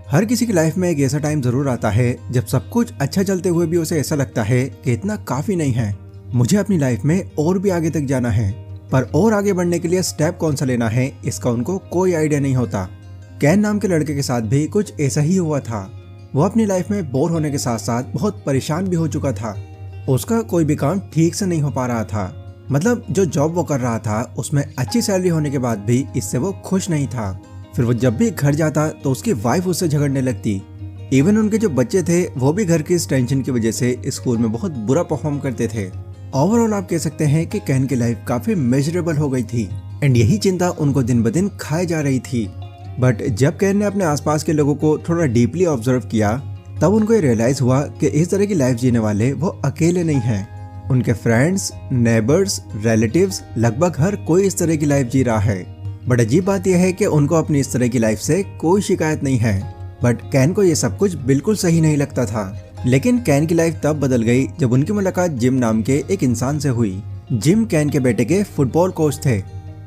हर किसी की लाइफ में एक ऐसा टाइम जरूर आता है जब सब कुछ अच्छा चलते हुए भी उसे ऐसा लगता है कि इतना काफी नहीं है, मुझे अपनी लाइफ में और भी आगे तक जाना है। पर और आगे बढ़ने के लिए स्टेप कौन सा लेना है इसका उनको कोई आइडिया नहीं होता। कैन नाम के लड़के के साथ भी कुछ ऐसा ही हुआ था। वो अपनी लाइफ में बोर होने के साथ साथ बहुत परेशान भी हो चुका था। उसका कोई भी काम ठीक से नहीं हो पा रहा था। मतलब जो जॉब वो कर रहा था उसमें अच्छी सैलरी होने के बाद भी इससे वो खुश नहीं था। फिर वो जब भी घर जाता तो उसकी वाइफ उससे झगड़ने लगती। इवन उनके जो बच्चे थे वो भी घर की इस टेंशन की वजह से स्कूल में बहुत बुरा परफॉर्म करते थे। ओवरऑल आप कह सकते हैं कि कैन की लाइफ काफी मेजरेबल हो गई थी एंड यही चिंता उनको दिन ब दिन खाए जा रही थी। बट जब कैन ने अपने आसपास के लोगों को थोड़ा डीपली ऑब्जर्व किया तब उनको ये रियलाइज हुआ कि इस तरह की लाइफ जीने वाले वो अकेले नहीं हैं। उनके फ्रेंड्स, नेबर्स, रिलेटिव्स लगभग हर कोई इस तरह की लाइफ जी रहा है। बट अजीब बात यह है कि उनको अपनी इस तरह की लाइफ से कोई शिकायत नहीं है। बट कैन को ये सब कुछ बिल्कुल सही नहीं लगता था। लेकिन कैन की लाइफ तब बदल गई जब उनकी मुलाकात जिम नाम के एक इंसान से हुई। जिम कैन के बेटे के फुटबॉल कोच थे।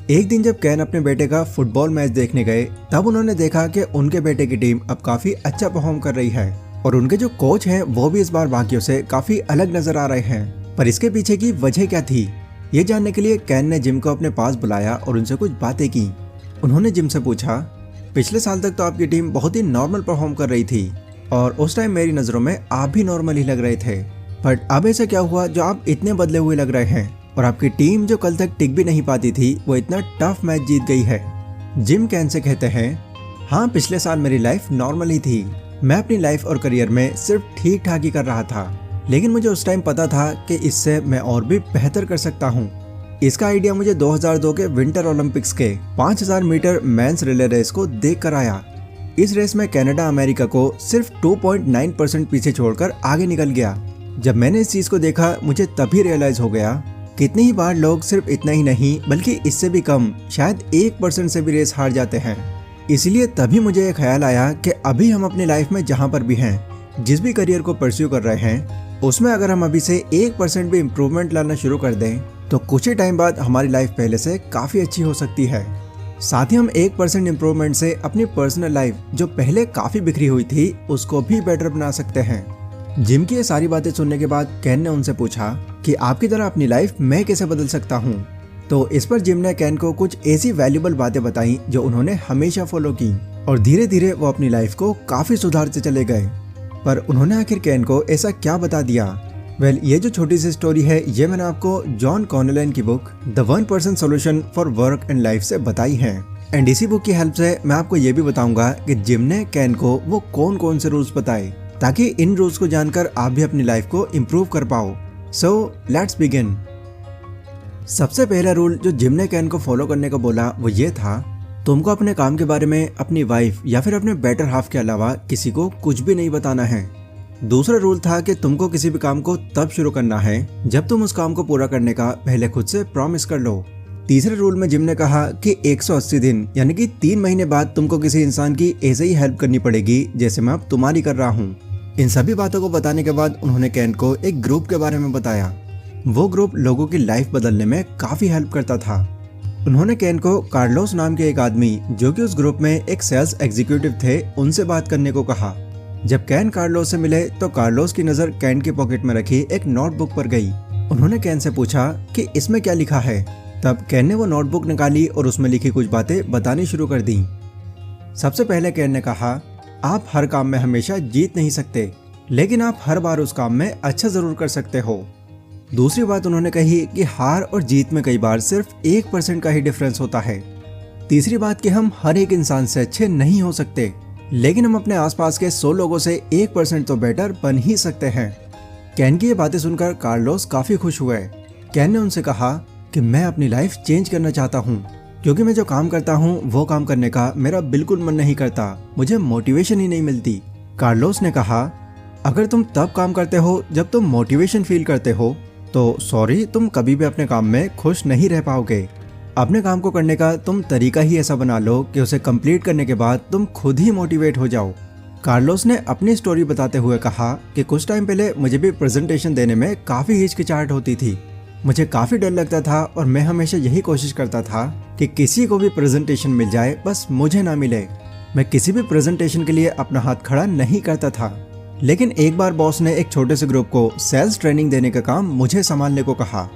एक दिन जब कैन अपने बेटे का फुटबॉल मैच देखने गए तब उन्होंने देखा कि उनके बेटे की टीम अब काफी अच्छा परफॉर्म कर रही है और उनके जो कोच हैं वो भी इस बार बाकियों से काफी अलग नजर आ रहे हैं। पर इसके पीछे की वजह क्या थी ये जानने के लिए कैन ने जिम को अपने पास बुलाया और उनसे कुछ बातें की। उन्होंने जिम से पूछा, पिछले साल तक तो आपकी टीम बहुत ही नॉर्मल परफॉर्म कर रही थी और उस टाइम मेरी नज़रों में आप भी नॉर्मल ही लग रहे थे। बट अब ऐसा क्या हुआ जो आप इतने बदले हुए लग रहे हैं और आपकी टीम जो कल तक टिक भी नहीं पाती थी वो इतना टफ मैच जीत गई है। जिम कैन से कहते हैं, हाँ पिछले साल मेरी लाइफ नॉर्मल ही थी। मैं अपनी लाइफ और करियर में सिर्फ ठीक ठाक ही कर रहा था, लेकिन मुझे उस टाइम पता था कि इससे मैं और भी बेहतर कर सकता हूँ। इसका आइडिया मुझे 2002 के विंटर ओलंपिक्स के 5000 मीटर मेंस रिले रेस को देख कर आया। इस रेस में कनाडा अमेरिका को सिर्फ 2.9% पीछे छोड़कर आगे निकल गया। जब मैंने इस चीज को देखा मुझे तभी रियलाइज हो गया कितनी ही बार लोग सिर्फ इतना ही नहीं बल्कि इससे भी कम, शायद 1% से भी रेस हार जाते हैं। इसलिए तभी मुझे ये ख्याल आया कि अभी हम अपनी लाइफ में जहाँ पर भी हैं, जिस भी करियर को परस्यू कर रहे हैं, उसमें अगर हम अभी से 1% भी इम्प्रूवमेंट लाना शुरू कर दें तो कुछ ही टाइम बाद हमारी लाइफ पहले से काफ़ी अच्छी हो सकती है। साथ ही हम 1% इम्प्रूवमेंट से अपनी पर्सनल लाइफ जो पहले काफ़ी बिखरी हुई थी उसको भी बेटर बना सकते हैं। जिम की ये सारी बातें सुनने के बाद कैन ने उनसे पूछा कि आपकी तरह अपनी लाइफ मैं कैसे बदल सकता हूँ। तो इस पर जिम ने कैन को कुछ ऐसी वैल्यूबल बातें बताई जो उन्होंने हमेशा फॉलो की और धीरे धीरे वो अपनी लाइफ को काफ़ी सुधारते चले गए। पर उन्होंने आखिर कैन को ऐसा क्या बता दिया? ये जो छोटी सी स्टोरी है ये मैंने आपको जॉन कॉनलेन की book the 1% solution for work and life से बताई है। एंड इसी बुक की हेल्प से मैं आपको ये भी बताऊंगा कि जिम ने कैन को वो कौन कौन से रूल्स बताए ताकि इन रूल्स को जानकर आप भी अपनी लाइफ को इम्प्रूव कर पाओ। So let's begin. सबसे पहला रूल जो जिम ने कैन को फॉलो करने को बोला वो ये था, तुमको अपने काम के बारे में अपनी वाइफ या फिर अपने बेटर हाफ के अलावा किसी को कुछ भी नहीं बताना है। दूसरा रूल था कि तुमको किसी भी काम को तब शुरू करना है जब तुम उस काम को पूरा करने का पहले खुद से प्रॉमिस कर लो। तीसरे रूल में जिम ने कहा कि 180 दिन यानी कि 3 महीने बाद तुमको किसी इंसान की ऐसे ही हेल्प करनी पड़ेगी जैसे मैं अब तुम्हारी कर रहा हूँ। इन सभी बातों को बताने के बाद उन्होंने कैन को एक ग्रुप के बारे में बताया। वो ग्रुप लोगों की लाइफ बदलने में काफी हेल्प करता था। उन्होंने कैन को कार्लोस नाम के एक आदमी जो कि उस ग्रुप में एक सेल्स एग्जीक्यूटिव थे उनसे बात करने को कहा। जब कैन कार्लोस से मिले तो कार्लोस की नजर कैन के पॉकेट में रखी एक नोटबुक पर गई। उन्होंने कैन से पूछा कि इसमें क्या लिखा है। तब कैन ने वो नोटबुक निकाली और उसमें लिखी कुछ बातें बतानी शुरू कर दी। सबसे पहले कैन ने कहा, आप हर काम में हमेशा जीत नहीं सकते, लेकिन आप हर बार उस काम में अच्छा जरूर कर सकते हो। दूसरी बात उन्होंने कही कि हार और जीत में कई बार सिर्फ 1% का ही डिफरेंस होता है। तीसरी बात कि हम हर एक इंसान से अच्छे नहीं हो सकते, लेकिन हम अपने आसपास के 100 लोगों से 1% तो बेटर बन ही सकते हैं। कैन की ये बातें सुनकर कार्लोस काफी खुश हुए। कैन ने उनसे कहा कि मैं अपनी लाइफ चेंज करना चाहता हूँ क्योंकि मैं जो काम करता हूँ वो काम करने का मेरा बिल्कुल मन नहीं करता, मुझे मोटिवेशन ही नहीं मिलती। कार्लोस ने कहा, अगर तुम तब काम करते हो जब तुम मोटिवेशन फील करते हो तो सॉरी, तुम कभी भी अपने काम में खुश नहीं रह पाओगे। अपने काम को करने का तुम तरीका ही ऐसा बना लो कि उसे कंप्लीट करने के बाद तुम खुद ही मोटिवेट हो जाओ। कार्लोस ने अपनी स्टोरी बताते हुए कहा कि कुछ टाइम पहले मुझे भी प्रेजेंटेशन देने में काफ़ी हिचकिचाहट होती थी। मुझे काफ़ी डर लगता था और मैं हमेशा यही कोशिश करता था कि किसी को भी प्रेजेंटेशन मिल जाए, बस मुझे ना मिले। मैं किसी भी प्रेजेंटेशन के लिए अपना हाथ खड़ा नहीं करता था। लेकिन एक बार बॉस ने एक छोटे से ग्रुप को सेल्स ट्रेनिंग देने का काम मुझे संभालने को कहा।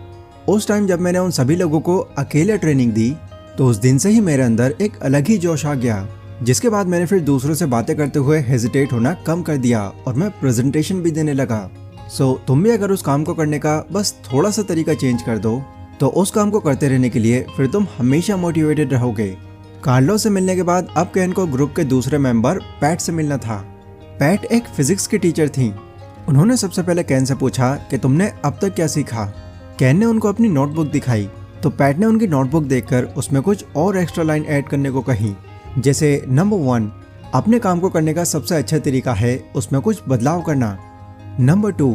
उस टाइम जब मैंने उन सभी लोगों को अकेले ट्रेनिंग दी तो उस दिन से ही मेरे अंदर एक अलग ही जोश आ गया, जिसके बाद मैंने फिर दूसरों से बातें करते हुए हेजिटेट होना कम कर दिया और मैं प्रेजेंटेशन भी देने लगा। सो तुम भी अगर उस काम को करने का बस थोड़ा सा तरीका चेंज कर दो तो उस काम को करते रहने के लिए फिर तुम हमेशा मोटिवेटेड रहोगे। कार्लो से मिलने के बाद अब कैन को ग्रुप के दूसरे मेंबर पैट से मिलना था। पैट एक फिजिक्स की टीचर थी। उन्होंने सबसे पहले कैन से पूछा कि तुमने अब तक क्या सीखा। कैन ने उनको अपनी नोटबुक दिखाई तो पैट ने उनकी नोटबुक देखकर उसमें कुछ और एक्स्ट्रा लाइन ऐड करने को कही, जैसे नंबर 1, अपने काम को करने का सबसे अच्छा तरीका है उसमें कुछ बदलाव करना। नंबर 2,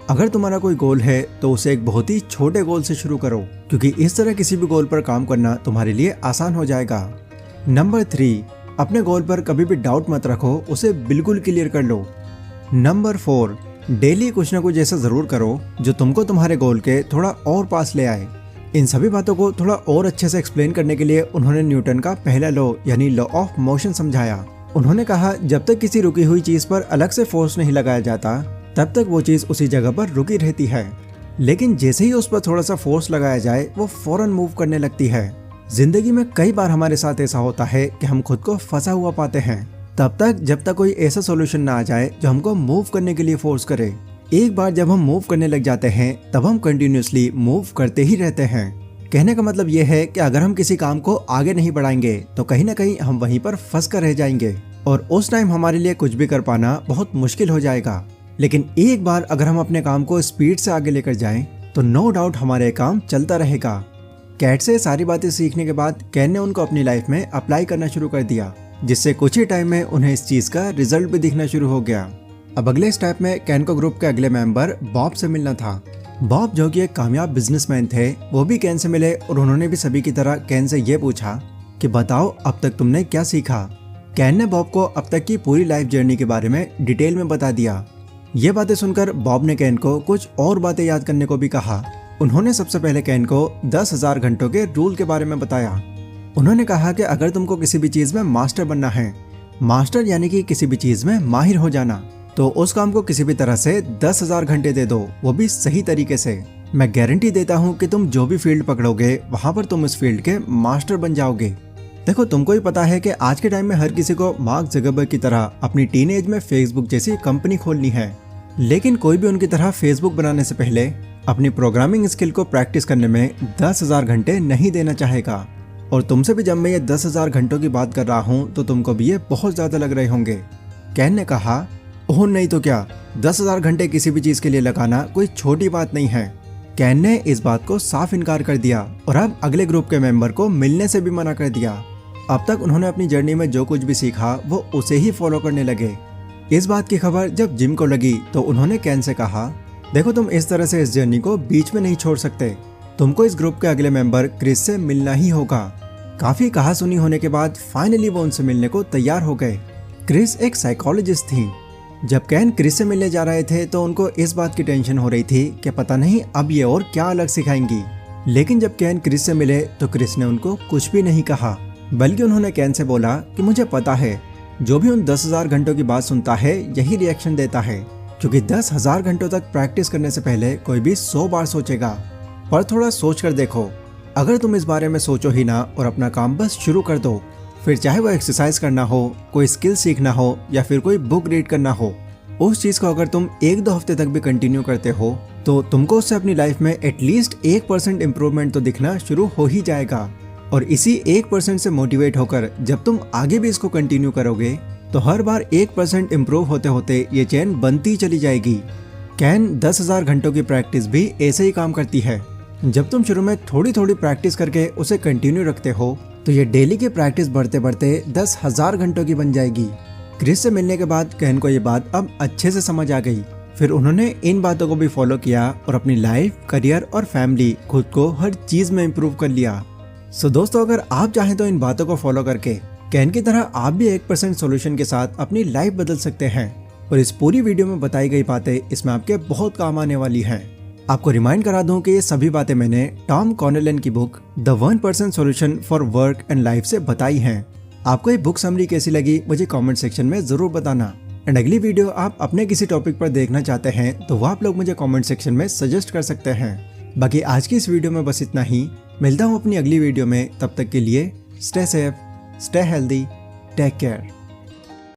अगर तुम्हारा कोई गोल है तो उसे एक बहुत ही छोटे गोल से शुरू करो, क्योंकि इस तरह किसी भी गोल पर काम करना तुम्हारे लिए आसान हो जाएगा। नंबर 3, अपने गोल पर कभी भी डाउट मत रखो, उसे बिल्कुल क्लियर कर लो। नंबर 4, डेली कुछ ना कुछ ऐसा जरूर करो जो तुमको तुम्हारे गोल के थोड़ा और पास ले आए। इन सभी बातों को थोड़ा और अच्छे से एक्सप्लेन करने के लिए उन्होंने न्यूटन का पहला लॉ यानी लॉ ऑफ मोशन समझाया। उन्होंने कहा जब तक किसी रुकी हुई चीज पर अलग से फोर्स नहीं लगाया जाता तब तक वो चीज उसी जगह पर रुकी रहती है, लेकिन जैसे ही उस पर थोड़ा सा फोर्स लगाया जाए वो फौरन मूव करने लगती है। जिंदगी में कई बार हमारे साथ ऐसा होता है कि हम खुद को फंसा हुआ पाते हैं तब तक जब तक कोई ऐसा सॉल्यूशन ना आ जाए जो हमको मूव करने के लिए फोर्स करे। एक बार जब हम मूव करने लग जाते हैं तब हम कंटिन्यूअसली मूव करते ही रहते हैं। कहने का मतलब ये है कि अगर हम किसी काम को आगे नहीं बढ़ाएंगे तो कहीं ना कहीं हम वहीं पर फंस कर रह जाएंगे और उस टाइम हमारे लिए कुछ भी कर पाना बहुत मुश्किल हो जाएगा। लेकिन एक बार अगर हम अपने काम को स्पीड से आगे लेकर जाएं तो नो डाउट हमारे काम चलता रहेगा। कैट से सारी बातें सीखने के बाद कैन ने उनको अपनी लाइफ में अप्लाई करना शुरू कर दिया, जिससे कुछ ही टाइम में उन्हें इस चीज का रिजल्ट भी दिखना शुरू हो गया। अब अगले स्टेप में कैन को ग्रुप के अगले मेंबर बॉब से मिलना था। बॉब जो कि एक कामयाब बिजनेसमैन थे, वो भी कैन से मिले और उन्होंने भी सभी की तरह कैन से ये पूछा कि बताओ अब तक तुमने क्या सीखा। कैन ने बॉब को अब तक की पूरी लाइफ जर्नी के बारे में डिटेल में बता दिया। ये बातें सुनकर बॉब ने कैन को कुछ और बातें याद करने को भी कहा। उन्होंने सबसे पहले कैन को 10,000 घंटों के रूल के बारे में बताया। उन्होंने कहा कि अगर तुमको किसी भी चीज में मास्टर बनना है, मास्टर यानी कि किसी भी चीज में माहिर हो जाना, तो उस काम को किसी भी तरह से 10,000 घंटे दे दो, वो भी सही तरीके से। मैं गारंटी देता हूँ कि तुम जो भी फील्ड पकड़ोगे वहां पर तुम इस फील्ड के मास्टर बन जाओगे। देखो तुमको ही पता है कि आज के टाइम में हर किसी को मार्क ज़करबर्ग की तरह अपनी टीनेज में फेसबुक जैसी कंपनी खोलनी है, लेकिन कोई भी उनकी तरह फेसबुक बनाने से पहले अपनी प्रोग्रामिंग स्किल को प्रैक्टिस करने में 10,000 घंटे नहीं देना चाहेगा। और तुमसे भी जब मैं ये 10,000 घंटों की बात कर रहा हूँ तो तुमको भी ये बहुत ज्यादा लग रहे होंगे। कैन ने कहा, ओह नहीं तो क्या, 10,000 घंटे किसी भी चीज के लिए लगाना कोई छोटी बात नहीं है। कैन ने इस बात को साफ इनकार कर दिया और अब अगले ग्रुप के मेंबर को मिलने से भी मना कर दिया। अब तक उन्होंने अपनी जर्नी में जो कुछ भी सीखा वो उसे ही फॉलो करने लगे। इस बात की खबर जब जिम को लगी तो उन्होंने कैन से कहा, देखो तुम इस तरह से इस जर्नी को बीच में नहीं छोड़ सकते, तुमको इस ग्रुप के अगले मेंबर क्रिस से मिलना ही होगा। काफी कहा सुनी होने के बाद फाइनली वो उनसे मिलने को तैयार हो गए। क्रिस एक साइकोलॉजिस्ट थी। जब कैन क्रिस से मिलने जा रहे थे तो उनको इस बात की टेंशन हो रही थी कि पता नहीं अब ये और क्या अलग सिखाएंगी। लेकिन जब कैन क्रिस से मिले तो क्रिस ने उनको कुछ भी नहीं कहा, बल्कि उन्होंने कैन से बोला कि मुझे पता है जो भी उन 10,000 घंटों की बात सुनता है यही रिएक्शन देता है, क्योंकि 10,000 घंटों तक प्रैक्टिस करने से पहले कोई भी 100 बार सोचेगा। पर थोड़ा सोच कर देखो, अगर तुम इस बारे में सोचो ही ना और अपना काम बस शुरू कर दो, फिर चाहे वो एक्सरसाइज करना हो, कोई स्किल सीखना हो या फिर कोई बुक रीड करना हो, उस चीज को अगर तुम 1-2 हफ्ते तक भी कंटिन्यू करते हो तो तुमको उससे अपनी लाइफ में एटलीस्ट 1% इम्प्रूवमेंट तो दिखना शुरू हो ही जाएगा। और इसी 1% से मोटिवेट होकर जब तुम आगे भी इसको कंटिन्यू करोगे तो हर बार 1% इम्प्रूव होते होते ये चेन बनती चली जाएगी। कैन 10,000 घंटों की प्रैक्टिस भी ऐसे ही काम करती है। जब तुम शुरू में थोड़ी थोड़ी प्रैक्टिस करके उसे कंटिन्यू रखते हो तो ये डेली की प्रैक्टिस बढ़ते बढ़ते 10,000 घंटों की बन जाएगी। क्रिस से मिलने के बाद कैन को ये बात अब अच्छे से समझ आ गई। फिर उन्होंने इन बातों को भी फॉलो किया और अपनी लाइफ, करियर और फैमिली खुद को हर चीज में इम्प्रूव कर लिया। सो दोस्तों, अगर आप चाहें तो इन बातों को फॉलो करके कैन की तरह आप भी 1% सॉल्यूशन के साथ अपनी लाइफ बदल सकते हैं। और इस पूरी वीडियो में बताई गई बातें इसमें आपके बहुत काम आने वाली हैं। आपको रिमाइंड करा दूं कि ये सभी बातें मैंने टॉम कॉर्नेलन की book the 1% solution for work and life से बताई हैं। आपको ये बुक समरी कैसी लगी मुझे कमेंट सेक्शन में जरूर बताना। एंड अगली वीडियो आप अपने किसी टॉपिक पर देखना चाहते हैं तो वो आप लोग मुझे कमेंट सेक्शन में सजेस्ट कर सकते हैं। बाकी आज की इस वीडियो में बस इतना ही। मिलता हूँ अपनी अगली वीडियो में, तब तक के लिए stay safe, stay healthy, take care.